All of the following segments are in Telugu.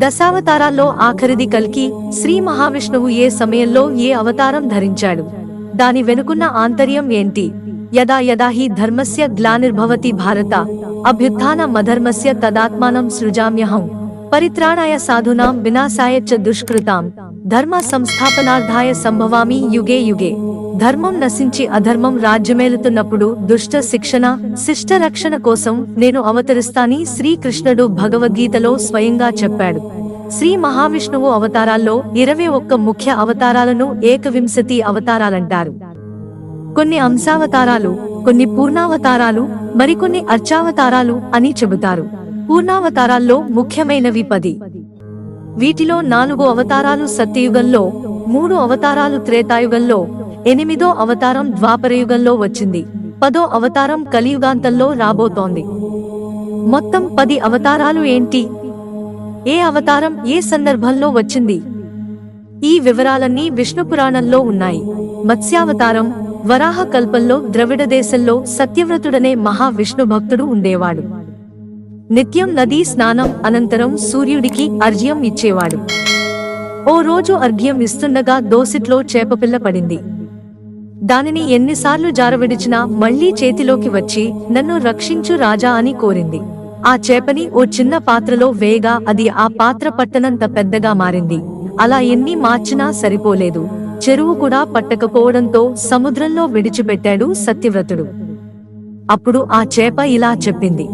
దశావతారాల్లో ఆఖరిది కల్కి. శ్రీ మహావిష్ణువు ఏ సమయంలో ఏ అవతారం ధరించాడు? దాని వెనుకున్న ఆంతర్యం ఏంటి? యదా యదా హి ధర్మస్య గ్లానిర్భవతి భారత అభ్యుత్థాన మధర్మస్య తదాత్మానం సృజామ్యహం పరిత్రాణాయ సాధూనాం వినాశాయ చ దుష్కృతాం ధర్మ సంస్థాపనార్థాయ సంభవామి యుగే యుగే. ధర్మం నశించి అధర్మం రాజ్యమేలుతున్నప్పుడు దుష్ట శిక్షణ, శిష్ట రక్షణ కోసం నేను అవతరిస్తాని శ్రీకృష్ణుడు భగవద్గీతలో స్వయంగా చెప్పాడు. శ్రీ మహావిష్ణువు అవతారాల్లో 21 ముఖ్య అవతారాలను ఏకవింశతి అవతారాలంటారు. కొన్ని అంశావతారాలు, కొన్ని పూర్ణావతారాలు, మరికొన్ని అర్చావతారాలు అని చెబుతారు. పూర్ణావతారాల్లో ముఖ్యమైనవి 10. వీటిలో 4 అవతారాలు సత్యయుగంలో, 3 అవతారాలు త్రేతాయుగంలో, 8వ అవతారం ద్వాపరయుగంలో వచ్చింది, 10వ అవతారం కలియుగాంతంలో రాబోతోంది. మొత్తం 10 అవతారాలు ఏంటి? ఏ అవతారం ఏ సందర్భంలో వచ్చింది? ఈ వివరాలన్నీ విష్ణు పురాణంలో ఉన్నాయి. మత్స్యావతారం. వరాహ కల్పంలో ద్రవిడ దేశంలో సత్యవ్రతుడనే మహా విష్ణు భక్తుడు ఉండేవాడు. నిత్యం నదీ స్నానం అనంతరం సూర్యుడికి అర్ఘ్యం ఇచ్చేవాడు. ఓ రోజు అర్ఘ్యం ఇస్తుండగా దోసిట్లో చేపపిల్ల పడింది. దానిని ఎన్నిసార్లు జారవిడిచినా మళ్లీ చేతిలోకి వచ్చి నన్ను రక్షించు రాజా అని కోరింది. ఆ చేపని ఓ చిన్న పాత్రలో వేయగా అది ఆ పాత్ర పట్టనంత పెద్దగా మారింది. అలా ఎన్ని మార్చినా సరిపోలేదు. చెరువు కూడా పట్టకపోవడంతో సముద్రంలో విడిచిపెట్టాడు సత్యవ్రతుడు. అప్పుడు ఆ చేప ఇలా చెప్పింది: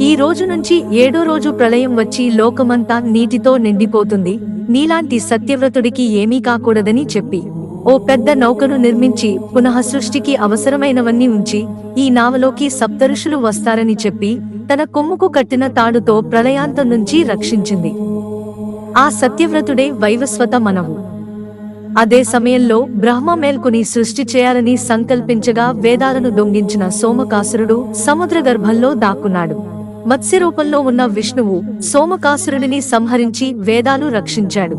ఈ రోజు నుంచి 7వ రోజు ప్రళయం వచ్చి లోకమంతా నీటితో నిండిపోతుంది. నీలాంటి సత్యవ్రతుడికి ఏమీ కాకూడదని చెప్పి ఓ పెద్ద నౌకను నిర్మించి పునః సృష్టికి అవసరమైనవన్నీ ఉంచి ఈ నావలోకి సప్తఋషులు వస్తారని చెప్పి తన కొమ్ముకు కట్టిన తాడుతో ప్రళయాంతం నుంచి రక్షించింది. ఆ సత్యవ్రతుడే వైవస్వత మనవు. అదే సమయంలో బ్రహ్మ మేల్కొని సృష్టి చేయాలని సంకల్పించగా వేదాలను దొంగిలించిన సోమకాసురుడు సముద్ర గర్భంలో దాక్కున్నాడు. మత్స్య రూపంలో ఉన్న విష్ణువు సోమకాసురుడిని సంహరించి వేదాలు రక్షించాడు.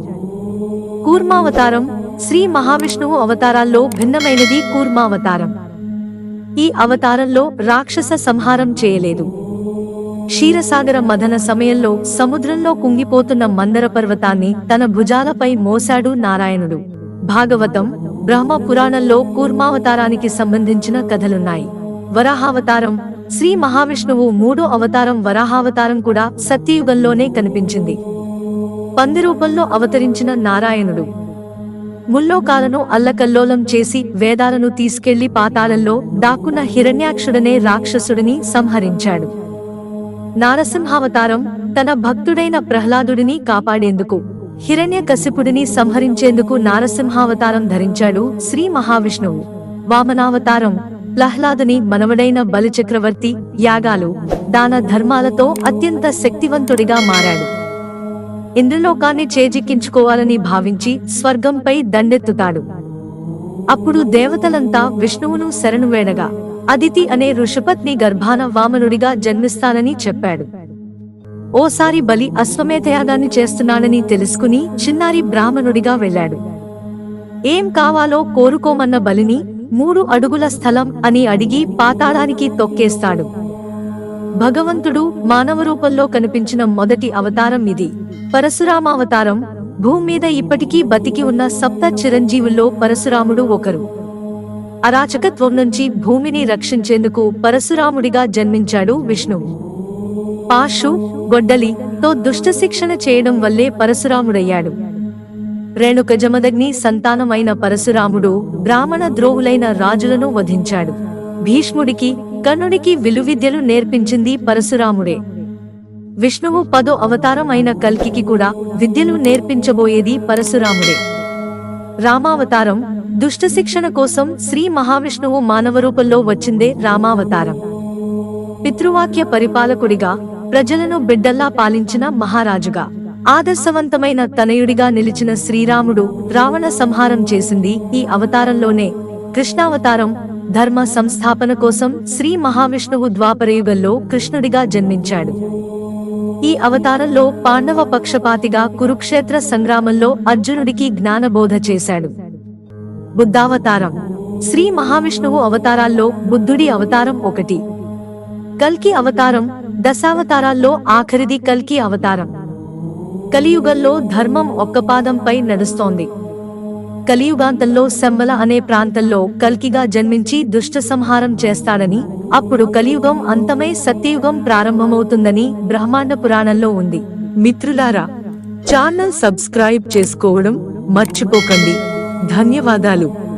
కూర్మావతారం. శ్రీ మహావిష్ణువు అవతారాల్లో భిన్నమైనది కూర్మావతారం. ఈ అవతారంలో రాక్షస సంహారం చేయలేదు. క్షీరసాగర మథన సమయంలో సముద్రంలో కుంగిపోతున్న మందర పర్వతాన్ని తన భుజాలపై మోసాడు నారాయణుడు. భాగవతం, బ్రహ్మ పురాణంలో కూర్మావతారానికి సంబంధించిన కథలున్నాయి. వరాహావతారం. శ్రీ మహావిష్ణువు 3వ అవతారం వరాహావతారం కూడా సత్యయుగంలోనే కనిపించింది. పంది రూపంలో అవతరించిన నారాయణుడు ముల్లోకాలను అల్లకల్లోలం చేసి వేదాలను తీసుకెళ్లి పాతాళంలో దాక్కున్న హిరణ్యాక్షుడనే రాక్షసుడిని సంహరించాడు. నారసింహావతారం. తన భక్తుడైన ప్రహ్లాదుడిని కాపాడేందుకు, హిరణ్యకశిపుడిని సంహరించేందుకు నారసింహావతారం ధరించాడు శ్రీ మహావిష్ణువు. వామనావతారం. ప్రహ్లాదుని మనవడైన బలిచక్రవర్తి యాగాలు, దాన ధర్మాలతో అత్యంత శక్తివంతుడిగా మారాడు. ఇంద్రలోకాన్ని చేజిక్కించుకోవాలని భావించి స్వర్గంపై దండెత్తుతాడు. అప్పుడు దేవతలంతా విష్ణువును శరణువేడగా అదితి అనే ఋషపత్ని గర్భాన వామనుడిగా జన్మిస్తానని చెప్పాడు. ఓసారి బలి అశ్వమేధయాగాన్ని చేస్తున్నానని తెలుసుకుని చిన్నారి బ్రాహ్మణుడిగా వెళ్ళాడు. ఏం కావాలో కోరుకోమన్న బలిని 3 అడుగుల స్థలం అని అడిగి పాతాళానికి తొక్కేస్తాడు. భగవంతుడు మానవ రూపంలో కనిపించిన మొదటి అవతారం ఇది. పరశురామావతారం. భూమి మీద ఇప్పటికీ బతికి ఉన్న సప్త చిరంజీవుల్లో పరశురాముడు ఒకరు. అరాచకత్వం నుంచి భూమిని రక్షించేందుకు పరశురాముడిగా జన్మించాడు విష్ణువు. పాశు, గొడ్డలి తో దుష్ట శిక్షణ చేయడం వల్లే పరశురాముడయ్యాడు. రేణుక జమదగ్ని సంతానమైన పరశురాముడు బ్రాహ్మణ ద్రోహులైన రాజులను వధించాడు. భీష్ముడికి, కర్ణుడికి విలువిద్యలు నేర్పించింది పరశురాముడే. విష్ణువు 10వ అవతారం అయిన కల్కికి కూడా విద్యలు నేర్పించబోయేది పరశురాముడే. రామావతారం. దుష్ట శిక్షణ కోసం శ్రీ మహావిష్ణువు మానవ రూపంలో వచ్చిందే రామావతారం. పితృవాక్య పరిపాలకుడిగా, ప్రజలను బిడ్డల్లా పాలించిన మహారాజుగా, ఆదర్శవంతమైన తనయుడిగా నిలిచిన శ్రీరాముడు రావణ సంహారం చేసింది ఈ అవతారంలోనే. కృష్ణావతారం. ధర్మ సంస్థాపన కోసం శ్రీ మహావిష్ణువు ద్వాపరయుగంలో కృష్ణుడిగా జన్మించాడు. ఈ అవతారంలో పాండవ పక్షపాతిగా కురుక్షేత్ర సంగ్రామంలో అర్జునుడికి జ్ఞానబోధ చేశాడు. బుద్ధావతారం. శ్రీ మహావిష్ణువు అవతారాల్లో బుద్ధుడి అవతారం ఒకటి. కల్కి అవతారం. దశావతారాల్లో ఆఖరిది కల్కి అవతారం. కలియుగంలో ధర్మం ఒక్క పాదంపై నడుస్తోంది. కలియుగాంతంలో శంబల అనే ప్రాంతంలో కల్కిగా జన్మించి దుష్ట సంహారం చేస్తాడని, అప్పుడు కలియుగం అంతమై సత్యయుగం ప్రారంభమవుతుందని బ్రహ్మాండ పురాణంలో ఉంది. మిత్రులారా, ఛానల్ సబ్స్క్రైబ్ చేసుకోవడం మర్చిపోకండి. ధన్యవాదాలు.